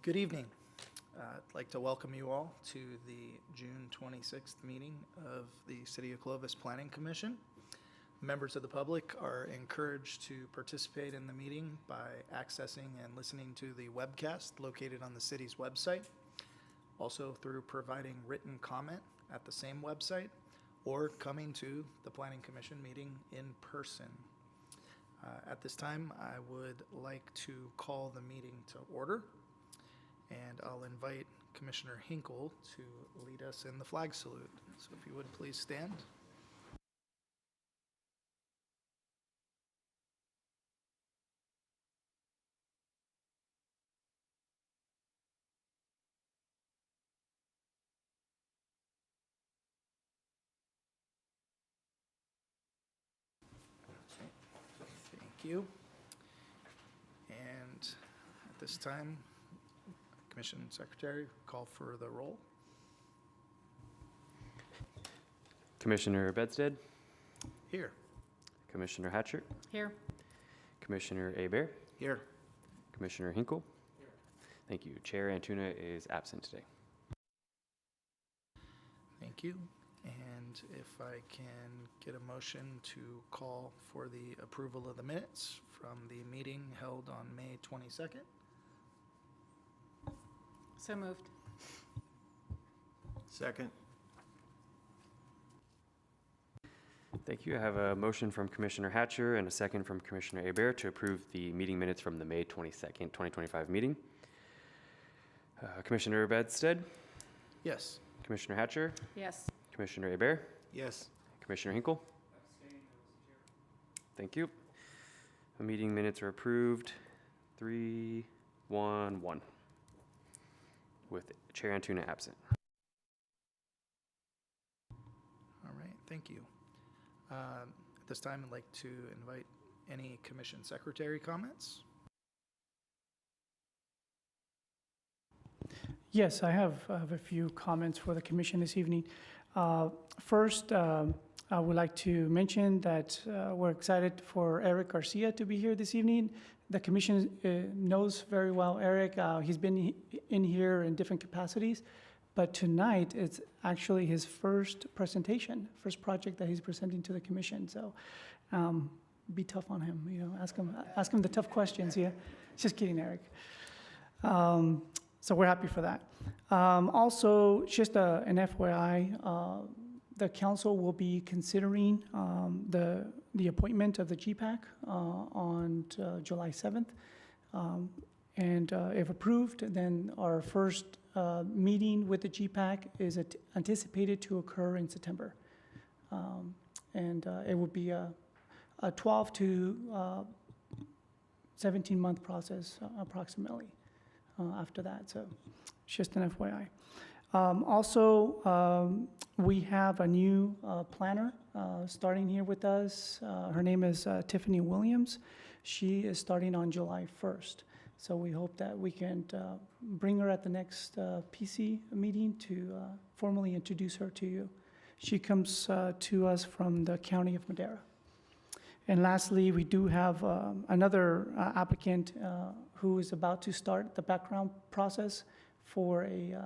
Good evening. I'd like to welcome you all to the June 26th meeting of the City of Clovis Planning Commission. Members of the public are encouraged to participate in the meeting by accessing and listening to the webcast located on the city's website, also through providing written comment at the same website, or coming to the Planning Commission meeting in person. At this time, I would like to call the meeting to order, and I'll invite Commissioner Hinkle to lead us in the flag salute. So if you would please stand. Thank you. And at this time, Commission Secretary, call for the roll. Commissioner Bedstead, Here. Commissioner Hatcher, Here. Commissioner Hebert, Here. Commissioner Hinkle. Thank you. Chair Antuna is absent today. Thank you. And if I can get a motion to call for the approval of the minutes from the meeting held on May 22nd. So moved. Second. Thank you. I have a motion from Commissioner Hatcher and a second from Commissioner Hebert to approve the meeting minutes from the May 22nd, 2025 meeting. Commissioner Bedstead, Yes. Commissioner Hatcher, Yes. Commissioner Hebert, Yes. Commissioner Hinkle. Thank you. The meeting minutes are approved. 3-1-1 with Chair Antuna absent. All right. Thank you. At this time, I'd like to invite any Commission Secretary comments. Yes, I have a few comments for the commission this evening. First, I would like to mention that we're excited for Eric Garcia to be here this evening. The commission knows very well Eric. He's been in here in different capacities, but tonight it's actually his first presentation, first project that he's presenting to the commission. So be tough on him, you know, ask him the tough questions. Yeah, just kidding, Eric. So we're happy for that. Also, just an FYI, the council will be considering the appointment of the GPAC on July 7th. And if approved, then our first meeting with the GPAC is anticipated to occur in September. And it would be a 12 to 17-month process approximately. After that, so it's just an FYI. Also, we have a new planner starting here with us. Her name is Tiffany Williams. She is starting on July 1st. So we hope that we can bring her at the next PC meeting to formally introduce her to you. She comes to us from the County of Madera. And lastly, we do have another applicant who is about to start the background process for a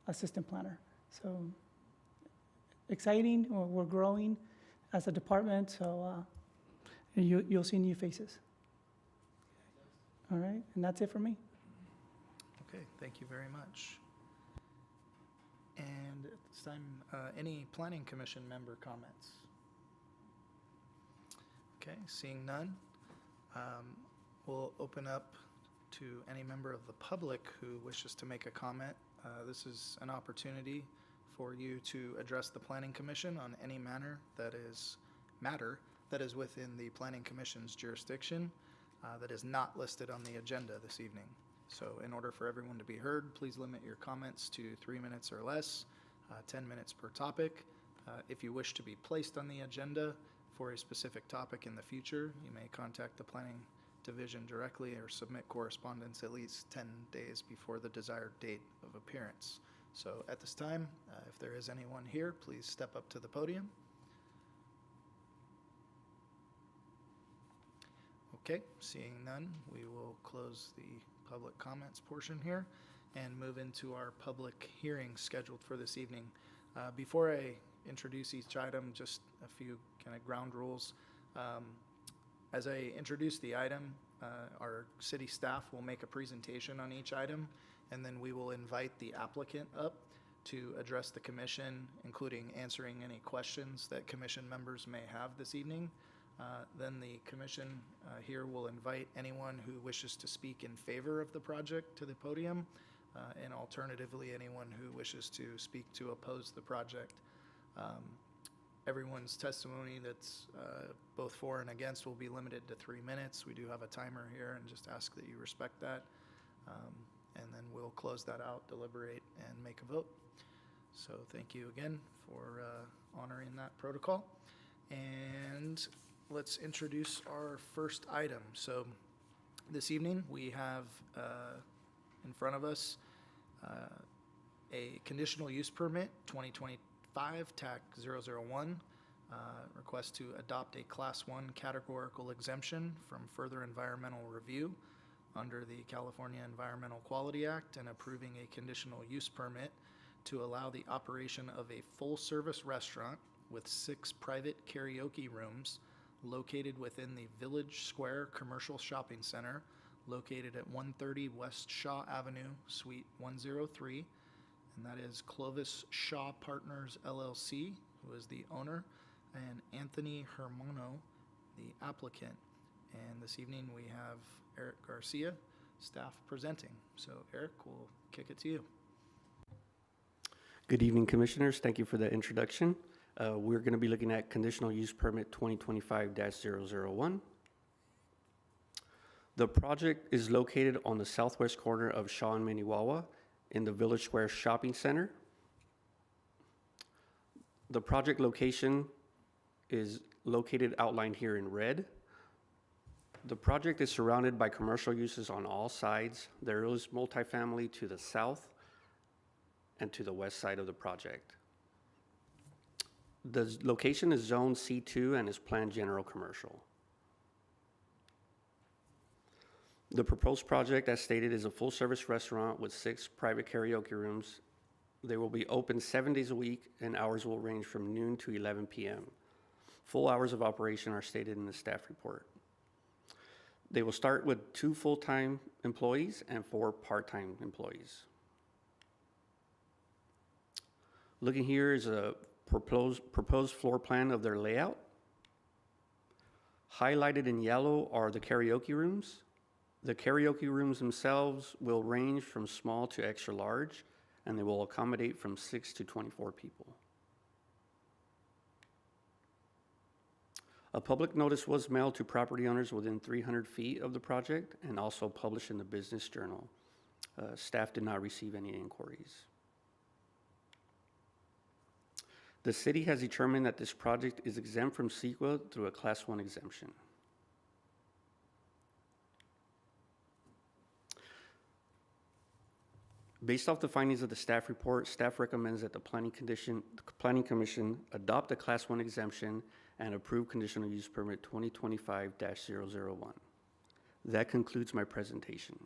assistant planner. So exciting, we're growing as a department, so you'll see new faces. All right, and that's it for me. Okay, thank you very much. And at this time, any Planning Commission member comments? Okay, seeing none, we'll open up to any member of the public who wishes to make a comment. This is an opportunity for you to address the Planning Commission on any matter that is within the Planning Commission's jurisdiction that is not listed on the agenda this evening. So in order for everyone to be heard, please limit your comments to 3 minutes or less, 10 minutes per topic. If you wish to be placed on the agenda for a specific topic in the future, you may contact the Planning Division directly or submit correspondence at least 10 days before the desired date of appearance. So at this time, if there is anyone here, please step up to the podium. Okay, seeing none, we will close the public comments portion here. and move into our public hearing scheduled for this evening. Before I introduce each item, just a few kind of ground rules. As I introduce the item, our city staff will make a presentation on each item, and then we will invite the applicant up to address the commission, including answering any questions that commission members may have this evening. Then the commission here will invite anyone who wishes to speak in favor of the project to the podium, and alternatively, anyone who wishes to speak to oppose the project. Everyone's testimony that's both for and against will be limited to 3 minutes. We do have a timer here and just ask that you respect that. And then we'll close that out, deliberate, and make a vote. So thank you again for honoring that protocol. And let's introduce our first item. So this evening we have in front of us a conditional use permit 2025 TAC 001, request to adopt a Class 1 categorical exemption from further environmental review under the California Environmental Quality Act and approving a conditional use permit to allow the operation of a full-service restaurant with 6 private karaoke rooms located within the Village Square Commercial Shopping Center, located at 130 West Shaw Avenue, Suite 103, and that is Clovis Shaw Partners LLC, who is the owner, and Anthony Hermano, the applicant. And this evening we have Eric Garcia, staff presenting. So Eric, we'll kick it to you. Good evening, Commissioners. Thank you for the introduction. We're going to be looking at Conditional Use Permit 2025-001. The project is located on the southwest corner of Shaw and Maniwawa in the Village Square Shopping Center. The project location is located outlined here in red. The project is surrounded by commercial uses on all sides. There is multifamily to the south and to the west side of the project. The location is Zone C2 and is planned general commercial. The proposed project, as stated, is a full-service restaurant with 6 private karaoke rooms. They will be open 7 days a week, and hours will range from noon to 11 p.m. Full hours of operation are stated in the staff report. They will start with 2 full-time employees and 4 part-time employees. Looking here is a proposed floor plan of their layout. Highlighted in yellow are the karaoke rooms. The karaoke rooms themselves will range from small to extra large, and they will accommodate from 6 to 24 people. A public notice was mailed to property owners within 300 feet of the project and also published in the Business Journal. Staff did not receive any inquiries. The city has determined that this project is exempt from CEQA through a Class 1 exemption. Based off the findings of the staff report, staff recommends that the Planning Commission adopt a Class 1 exemption and approve Conditional Use Permit 2025-001. That concludes my presentation.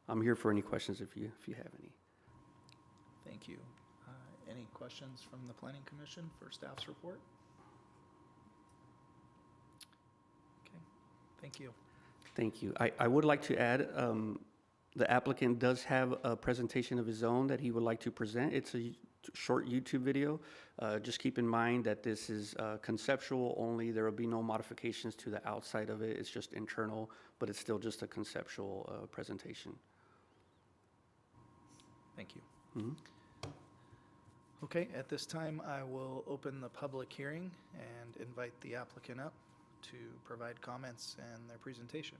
I'm here for any questions if you have any. Thank you. Any questions from the Planning Commission for staff's report? Okay, thank you. Thank you. I would like to add, the applicant does have a presentation of his own that he would like to present. It's a short YouTube video. Just keep in mind that this is conceptual only. There will be no modifications to the outside of it. It's just internal, but it's still just a conceptual presentation. Thank you. Mm-hmm. Okay, at this time, I will open the public hearing and invite the applicant up to provide comments and their presentation.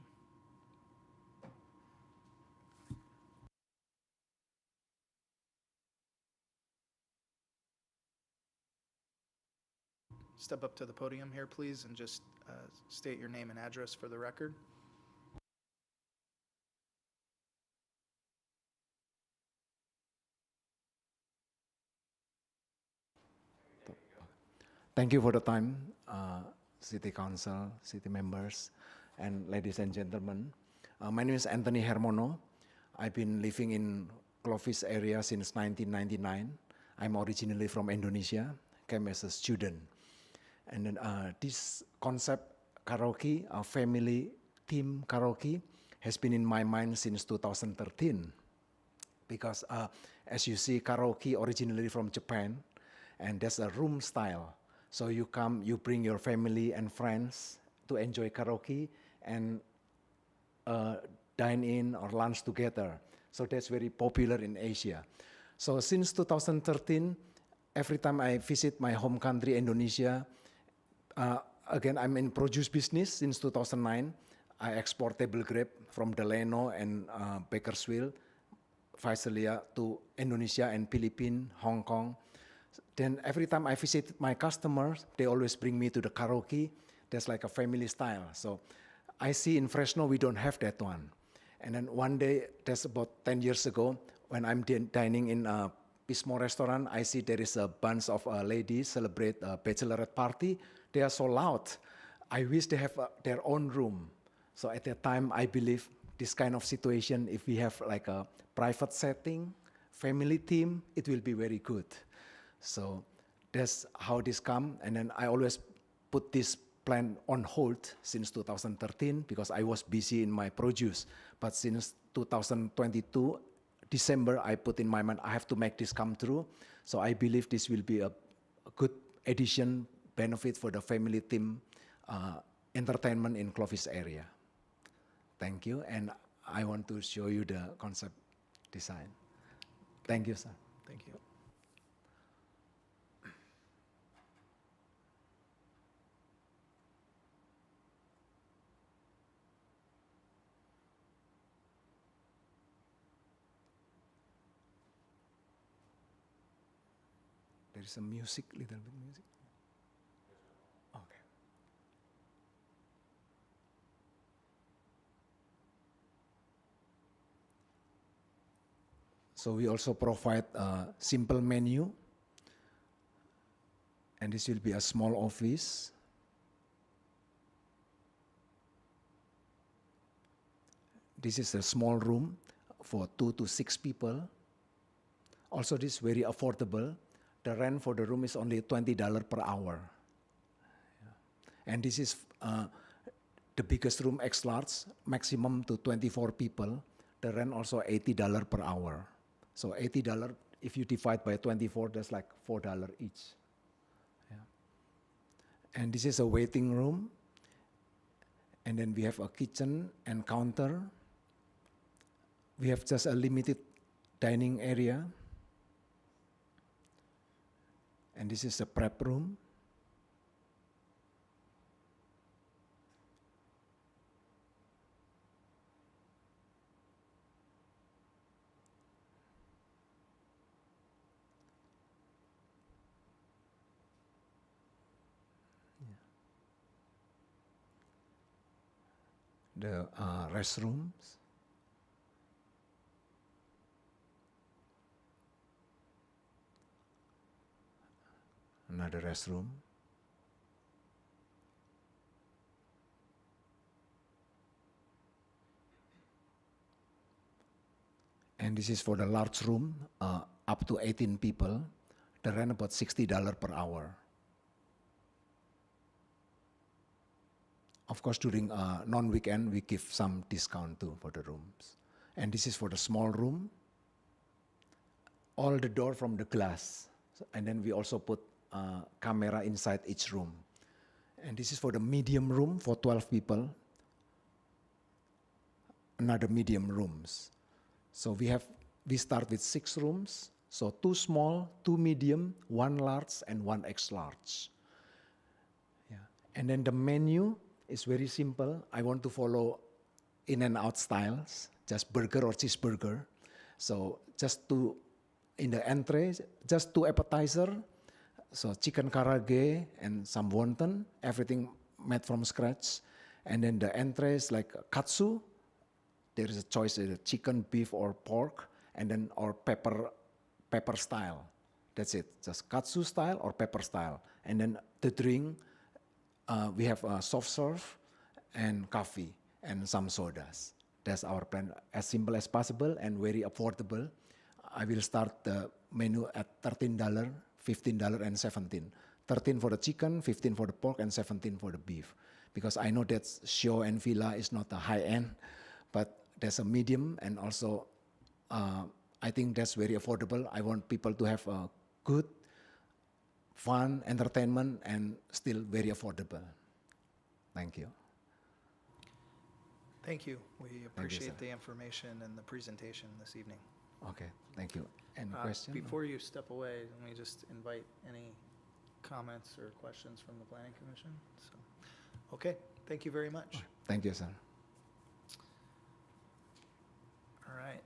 Step up to the podium here, please, and just state your name and address for the record. Thank you for the time, City Council, city members, and ladies and gentlemen. My name is Anthony Hermano. I've been living in Clovis area since 1999. I'm originally from Indonesia, came as a student. And then this concept karaoke, a family theme karaoke, has been in my mind since 2013. Because as you see, karaoke originally from Japan, and that's a room style. So you come, you bring your family and friends to enjoy karaoke and dine in or lunch together. So that's very popular in Asia. So since 2013, every time I visit my home country, Indonesia, again, I'm in produce business since 2009. I export table grape from Delano and Bakersfield, Visalia to Indonesia and Philippines, Hong Kong. Then every time I visit my customers, they always bring me to the karaoke. That's like a family style. So I see in Fresno, we don't have that one. And then one day, that's about 10 years ago, when I'm dining in a Pismo restaurant, I see there is a bunch of ladies celebrate a bachelorette party. They are so loud. I wish they have their own room. So at that time, I believe this kind of situation, if we have like a private setting, family theme, it will be very good. So that's how this come. And then I always put this plan on hold since 2013 because I was busy in my produce. But since 2022, December, I put in my mind, I have to make this come true. So I believe this will be a good addition, benefit for the family theme entertainment in Clovis area. Thank you. And I want to show you the concept design. Thank you, sir. Thank you. There is some music, little bit music. Okay. So we also provide a simple menu. And this will be a small office. This is a small room for 2 to 6 people. Also, this is very affordable. The rent for the room is only $20 per hour. And this is the biggest room, X-large, maximum to 24 people. The rent also $80 per hour. So $80, if you divide by 24, that's like $4 each. Yeah. And this is a waiting room. And then we have a kitchen and counter. We have just a limited dining area. And this is a prep room. The restrooms. Another restroom. And this is for the large room, up to 18 people. The rent about $60 per hour. Of course, during non-weekend, we give some discount too for the rooms. And this is for the small room. All the door from the glass. And then we also put camera inside each room. And this is for the medium room for 12 people. Another medium rooms. So we start with 6 rooms. So 2 small, 2 medium, 1 large, and 1 X-large. Yeah. And then the menu is very simple. I want to follow In-N-Out styles, just burger or cheeseburger. So in the entree, just 2 appetizer. So chicken karaage and some wonton, everything made from scratch. And then the entrees like katsu. There is a choice of chicken, beef, or pork, and then or pepper style. That's it, just katsu style or pepper style. And then the drink, we have a soft serve and coffee and some sodas. That's our plan, as simple as possible and very affordable. I will start the menu at $13, $15, and $17. 13 for the chicken, 15 for the pork, and 17 for the beef. Because I know that show and villa is not a high end, but there's a medium, and also I think that's very affordable. I want people to have a good, fun entertainment and still very affordable. Thank you. Thank you. We sir. appreciate the information and the presentation this evening. Okay, thank you. Any question? Before you step away, let me just invite any comments or questions from the Planning Commission. So, okay, thank you very much. Thank you, sir. All right,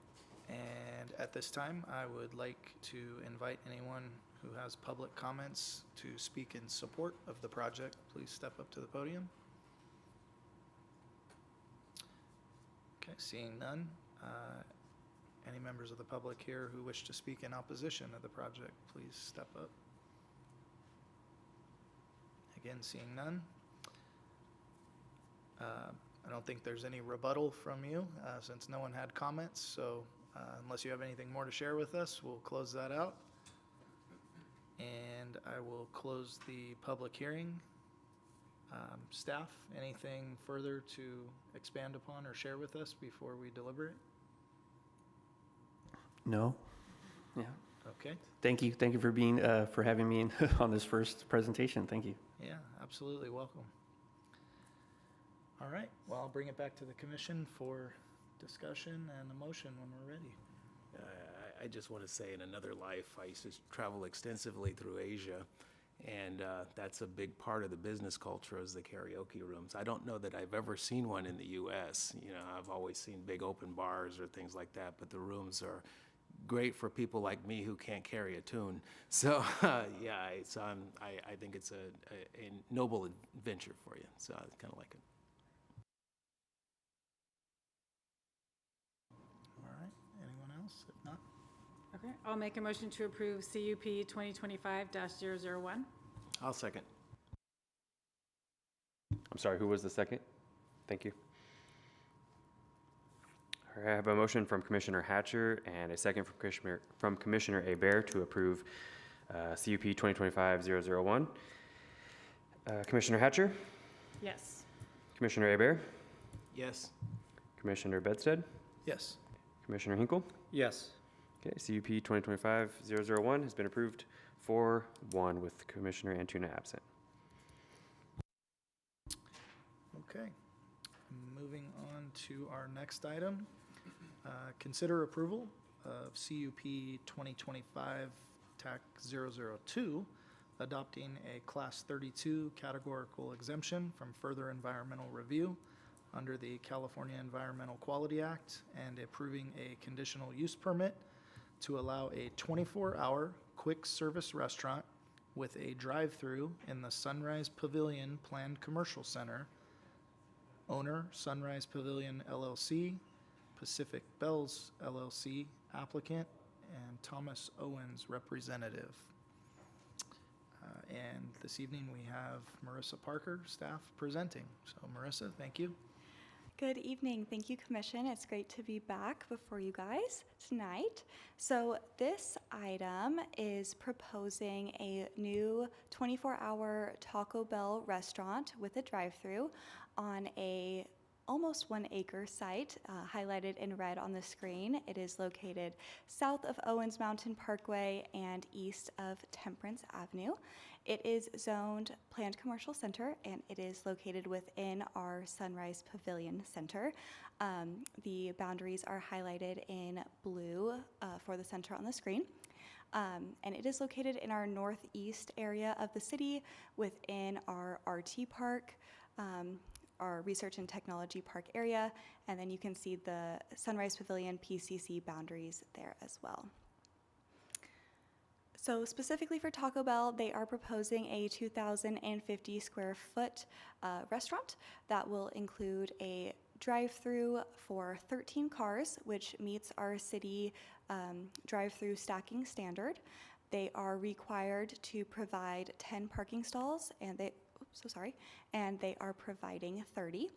and at this time, I would like to invite anyone who has public comments to speak in support of the project. Please step up to the podium. Okay, seeing none. Any members of the public here who wish to speak in opposition of the project, please step up. Again, seeing none. I don't think there's any rebuttal from you since no one had comments. So unless you have anything more to share with us, we'll close that out. And I will close the public hearing. Staff, anything further to expand upon or share with us before we deliberate? No? Yeah. Okay, Thank you for having me on this first presentation. Thank you. yeah, absolutely, welcome. All right, well, I'll bring it back to the commission for discussion and a motion when we're ready. I just want to say, in another life, I used to travel extensively through Asia, and that's a big part of the business culture is the karaoke rooms. I don't know that I've ever seen one in the U.S. You know, I've always seen big open bars or things like that, but the rooms are great for people like me who can't carry a tune. So, yeah, I think it's a noble adventure for you, so I kind of like it. All right, anyone else? If not, Okay, I'll make a motion to approve CUP 2025-001. I'll second. I'm sorry, who was the second? Thank you. All right, I have a motion from Commissioner Hatcher and a second from Commissioner Hebert to approve CUP 2025-001. Commissioner Hatcher, Yes. Commissioner Hebert, Yes. Commissioner Bedstead, yes. Commissioner Hinkle. Yes. Okay, CUP 2025-001 has been approved 4-1 with Commissioner Antuna absent. Okay, moving on to our next item. Consider approval of CUP 2025 TAC 002, adopting a Class 32 categorical exemption from further environmental review under the California Environmental Quality Act and approving a conditional use permit to allow a 24-hour quick service restaurant with a drive-through in the Sunrise Pavilion Planned Commercial Center. Owner, Sunrise Pavilion LLC, Pacific Bells LLC, applicant, and Thomas Owens, representative. And this evening we have Marissa Parker, staff, presenting. So Marissa, thank you. Good evening. Thank you, Commission. It's great to be back before you guys tonight. So this item is proposing a new 24-hour Taco Bell restaurant with a drive-through on a almost 1 acre site, highlighted in red on the screen. It is located south of Owens Mountain Parkway and east of Temperance Avenue. It is zoned Planned Commercial Center, and it is located within our Sunrise Pavilion Center. The boundaries are highlighted in blue for the center on the screen. And it is located in our northeast area of the city within our RT Park, our Research and Technology Park area, and then you can see the Sunrise Pavilion PCC boundaries there as well. So specifically for Taco Bell, they are proposing a 2,050 square foot restaurant that will include a drive-through for 13 cars, which meets our city drive-through stacking standard. They are required to provide 10 parking stalls, and they are providing 30.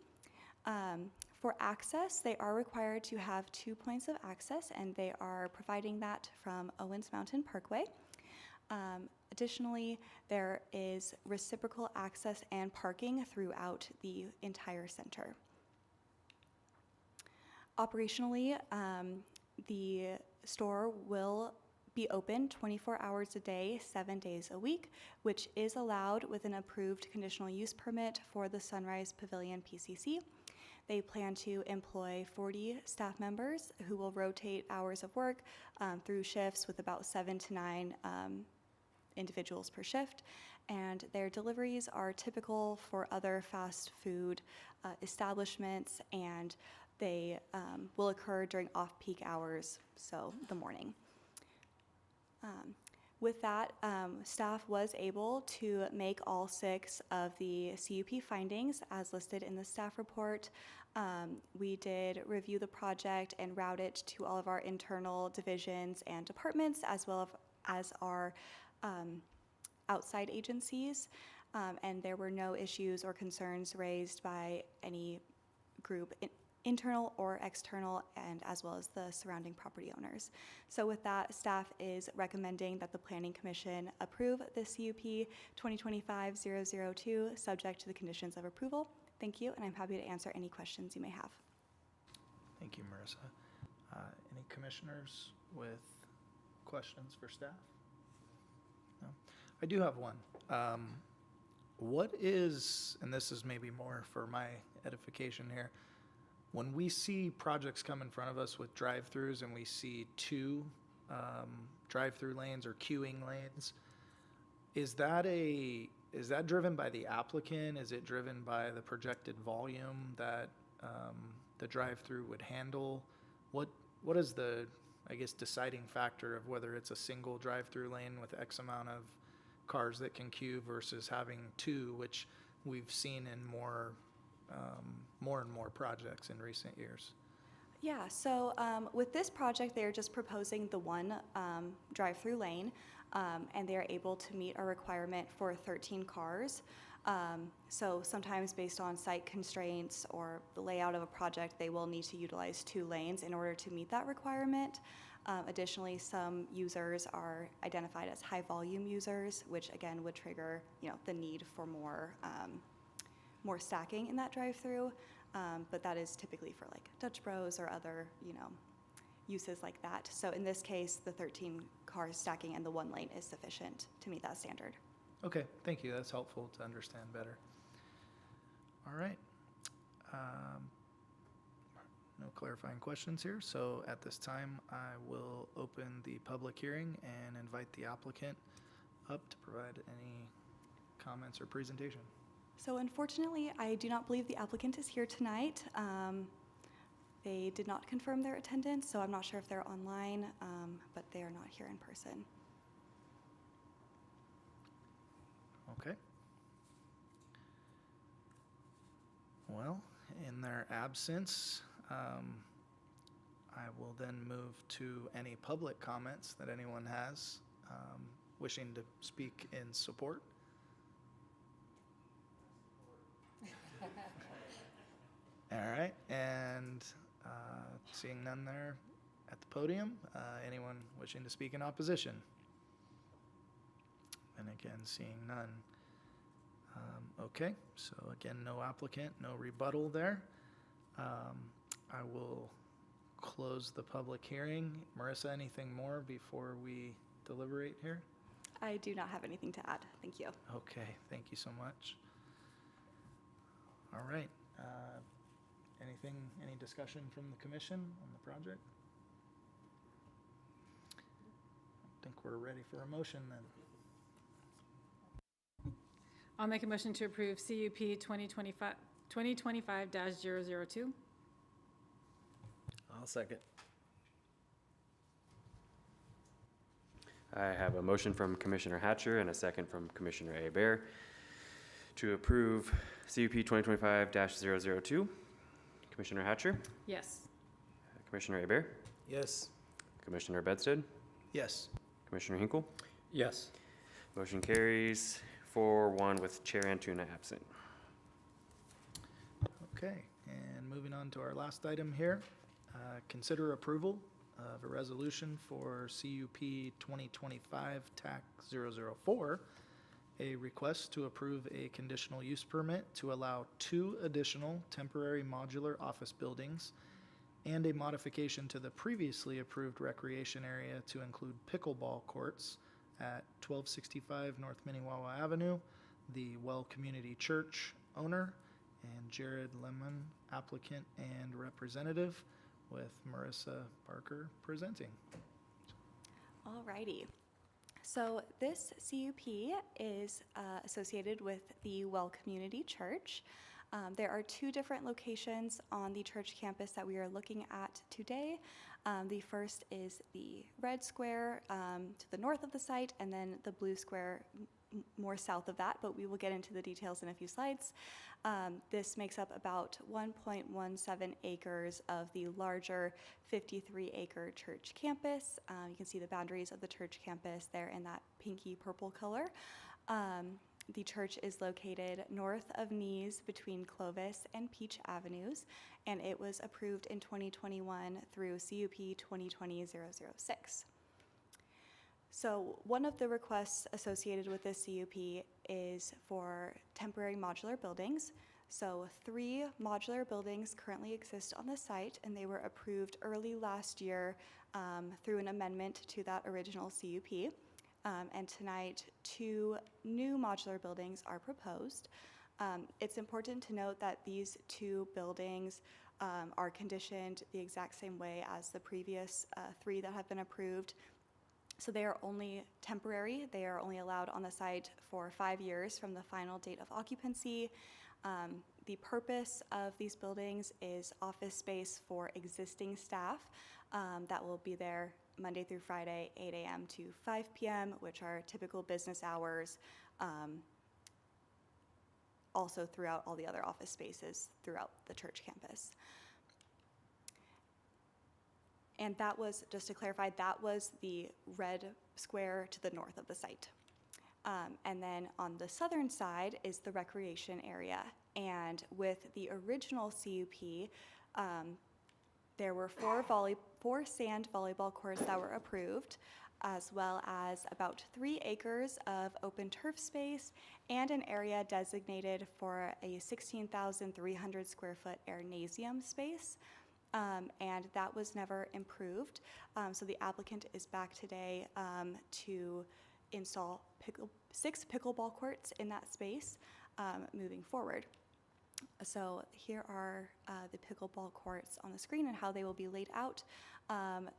For access, they are required to have 2 points of access, and they are providing that from Owens Mountain Parkway. Additionally, there is reciprocal access and parking throughout the entire center. Operationally, the store will be open 24 hours a day, 7 days a week, which is allowed with an approved conditional use permit for the Sunrise Pavilion PCC. They plan to employ 40 staff members who will rotate hours of work through shifts with about 7 to 9 individuals per shift. And their deliveries are typical for other fast food establishments, and they will occur during off-peak hours, so the morning. With that, staff was able to make all 6 of the CUP findings as listed in the staff report. We did review the project and route it to all of our internal divisions and departments, as well as our outside agencies, and there were no issues or concerns raised by any group, internal or external, and as well as the surrounding property owners. So with that, staff is recommending that the Planning Commission approve the CUP 2025-002, subject to the conditions of approval. Thank you, and I'm happy to answer any questions you may have. Thank you, Marissa. Any commissioners with questions for staff? No? I do have one. What is, and this is maybe more for my edification here, when we see projects come in front of us with drive-throughs and we see 2 drive-through lanes or queuing lanes, is that driven by the applicant? Is it driven by the projected volume that the drive-through would handle? What is the, I guess, deciding factor of whether it's a single drive-through lane with X amount of cars that can queue versus having 2, which we've seen in more and more projects in recent years? Yeah, so with this project, they're just proposing the 1 drive-through lane, and they're able to meet a requirement for 13 cars. So sometimes based on site constraints or the layout of a project, they will need to utilize 2 lanes in order to meet that requirement. Additionally, some users are identified as high volume users, which again would trigger, the need for more stacking in that drive-through, but that is typically for like Dutch Bros or other, uses like that. So in this case, the 13 cars stacking and the 1 lane is sufficient to meet that standard. Okay, thank you. That's helpful to understand better. All right. No clarifying questions here. So at this time, I will open the public hearing and invite the applicant up to provide any comments or presentation. So unfortunately, I do not believe the applicant is here tonight. They did not confirm their attendance, so I'm not sure if they're online, but they are not here in person. Okay. Well, in their absence, I will then move to any public comments that anyone has wishing to speak in support. All right, and seeing none there at the podium, anyone wishing to speak in opposition? And again, seeing none. Okay, so again, no applicant, no rebuttal there. I will close the public hearing. Marissa, anything more before we deliberate here? I do not have anything to add. Thank you. Okay, thank you so much. All right. Any discussion from the commission on the project? I think we're ready for a motion then. I'll make a motion to approve CUP 2025-002. I'll second. I have a motion from Commissioner Hatcher and a second from Commissioner Hebert to approve CUP 2025-002. Commissioner Hatcher, Yes. Commissioner Hebert, Yes. Commissioner Bedsted, Yes. Commissioner Hinkle. Yes. Motion carries 4-1 with Chair Antuna absent. Okay, And moving on to our last item here, consider approval of a resolution for CUP 2025 TAC 004, a request to approve a conditional use permit to allow 2 additional temporary modular office buildings and a modification to the previously approved recreation area to include pickleball courts at 1265 North Minnewawa Avenue, the Well Community Church owner, and Jared Lemon, applicant and representative, with Marissa Parker presenting. Alrighty. So this CUP is associated with the Well Community Church. There are 2 different locations on the church campus that we are looking at today. The first is the red square to the north of the site, and then the blue square more south of that, but we will get into the details in a few slides. This makes up about 1.17 acres of the larger 53-acre church campus. You can see the boundaries of the church campus there in that pinky purple color. The church is located north of Nees between Clovis and Peach Avenues, and it was approved in 2021 through CUP 2020-006. So one of the requests associated with this CUP is for temporary modular buildings. So 3 modular buildings currently exist on the site, and they were approved early last year through an amendment to that original CUP. And tonight, 2 new modular buildings are proposed. It's important to note that these 2 buildings are conditioned the exact same way as the previous 3 that have been approved. So they are only temporary. They are only allowed on the site for 5 years from the final date of occupancy. The purpose of these buildings is office space for existing staff that will be there Monday through Friday, 8 a.m. to 5 p.m., which are typical business hours, also throughout all the other office spaces throughout the church campus. And that was, just to clarify, that was the red square to the north of the site. And then on the southern side is the recreation area. And with the original CUP, there were 4 sand volleyball courts that were approved, as well as about 3 acres of open turf space and an area designated for a 16,300 square foot airnasium space. And that was never improved. So the applicant is back today to install 6 pickleball courts in that space moving forward. So here are the pickleball courts on the screen and how they will be laid out.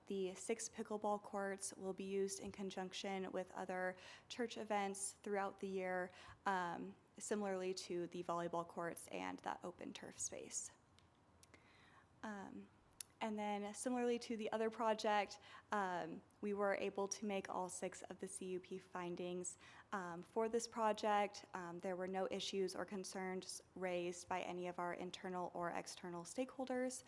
The 6 pickleball courts will be used in conjunction with other church events throughout the year, similarly to the volleyball courts and that open turf space. And then similarly to the other project, we were able to make all 6 of the CUP findings for this project. There were no issues or concerns raised by any of our internal or external stakeholders.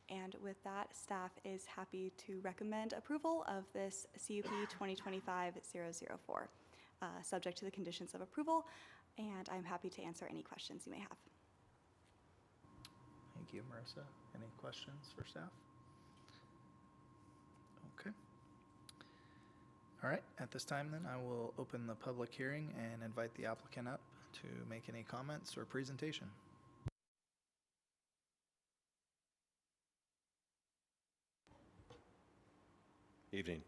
And with that, staff is happy to recommend approval of this CUP 2025-004, subject to the conditions of approval, and I'm happy to answer any questions you may have. Thank you, Marissa. Any questions for staff? Okay. All right, at this time then, I will open the public hearing and invite the applicant up to make any comments or presentation. Evening.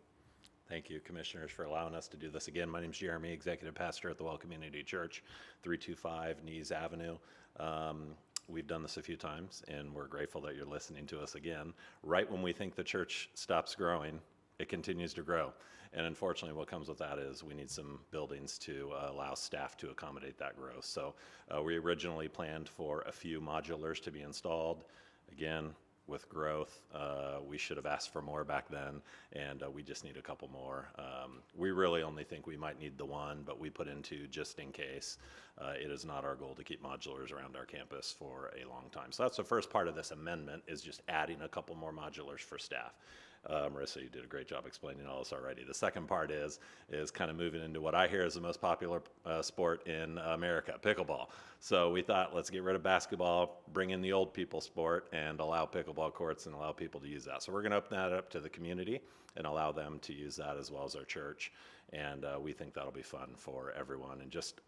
Thank you, Commissioners, for allowing us to do this again. My name is Jeremy, Executive Pastor at the Well Community Church, 325 Nees Avenue. We've done this a few times, and we're grateful that you're listening to us again. Right when we think the church stops growing, it continues to grow. And unfortunately, what comes with that is we need some buildings to allow staff to accommodate that growth. So we originally planned for a few modulars to be installed. Again, with growth, we should have asked for more back then, and we just need a couple more. We really only think we might need the 1, but we put in 2 just in case. It is not our goal to keep modulars around our campus for a long time. So that's the first part of this amendment, is just adding a couple more modulars for staff. Marissa, you did a great job explaining all this already. The second part is kind of moving into what I hear is the most popular sport in America, pickleball. So we thought, let's get rid of basketball, bring in the old people sport, and allow pickleball courts and allow people to use that. So we're going to open that up to the community and allow them to use that as well as our church. And we think that'll be fun for everyone. And just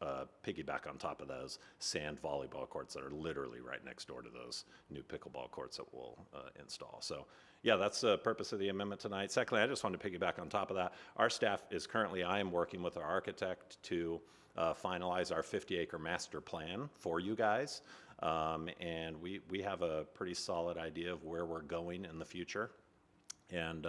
piggyback on top of those sand volleyball courts that are literally right next door to those new pickleball courts that we'll install. So yeah, that's the purpose of the amendment tonight. Secondly, I just wanted to piggyback on top of that. Our staff is currently, I am working with our architect to finalize our 50-acre master plan for you guys. And we have a pretty solid idea of where we're going in the future. And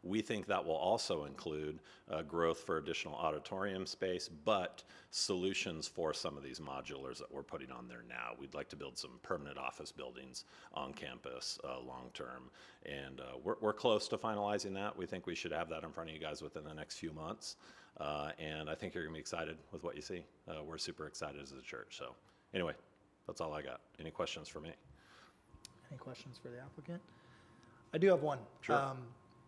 we think that will also include growth for additional auditorium space, but solutions for some of these modulars that we're putting on there now. We'd like to build some permanent office buildings on campus long-term. And we're close to finalizing that. We think we should have that in front of you guys within the next few months. And I think you're going to be excited with what you see. We're super excited as a church. So anyway, that's all I got. Any questions for me? Any questions for the applicant? I do have one. Sure.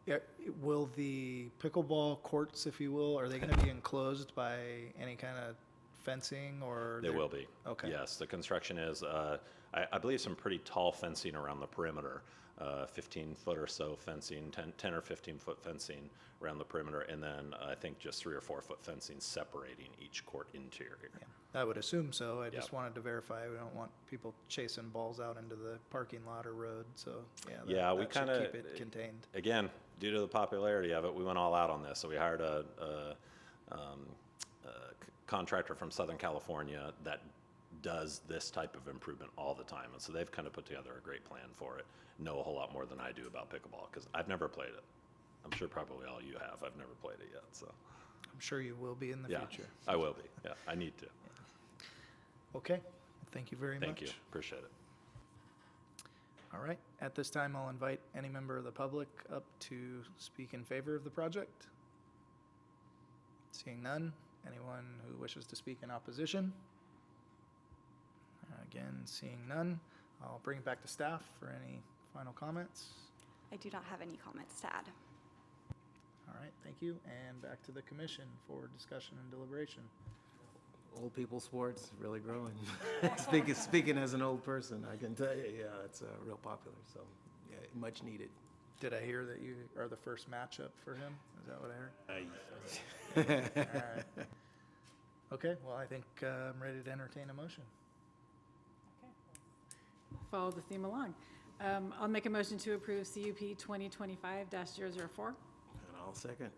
Yeah, will the pickleball courts, if you will, are they going to be enclosed by any kind of fencing or? They will be. Okay. Yes, the construction is, I believe some pretty tall fencing around the perimeter, 15-foot or so fencing, 10 or 15-foot fencing around the perimeter, and then I think just 3 or 4-foot fencing separating each court interior. Yeah, I would assume so. I just Yep. wanted to verify. We don't want people chasing balls out into the parking lot or road. So yeah, Yeah, we that should kinda- keep it contained. Again, due to the popularity of it, we went all out on this. So we hired a contractor from Southern California that does this type of improvement all the time. And so they've kind of put together a great plan for it. Know a whole lot more than I do about pickleball because I've never played it. I'm sure probably all you have. I've never played it yet. So I'm sure you will be in the yeah, future. I will be. Yeah, I need to. Okay. Thank you very much. Thank you. Appreciate it. All right. At this time, I'll invite any member of the public up to speak in favor of the project. Seeing none. Anyone who wishes to speak in opposition? Again, seeing none. I'll bring it back to staff for any final comments. I do not have any comments to add. All right, thank you. And back to the commission for discussion and deliberation. Old people sports really growing. Speaking as an old person, I can tell you, yeah, it's real popular. So, yeah, much needed. Did I hear that you are the first matchup for him? Is that what I heard? All right. Okay, well, I think I'm ready to entertain a motion. Follow the theme along. I'll make a motion to approve CUP 2025-004. And I'll second.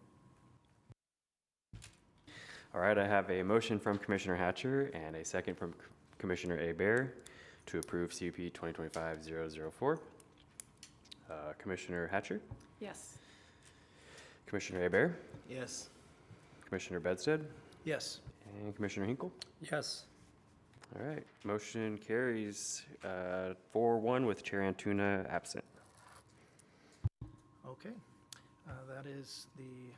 All right, I have a motion from Commissioner Hatcher and a second from Commissioner Hebert to approve CUP 2025-004. Commissioner Hatcher, Yes. Commissioner Hebert, Yes. Commissioner Bedstead, Yes. and Commissioner Hinkle. Yes. All right, motion carries 4-1 with Chair Antuna absent. Okay, that is the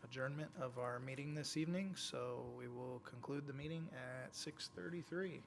adjournment of our meeting this evening, so we will conclude the meeting at 6:33.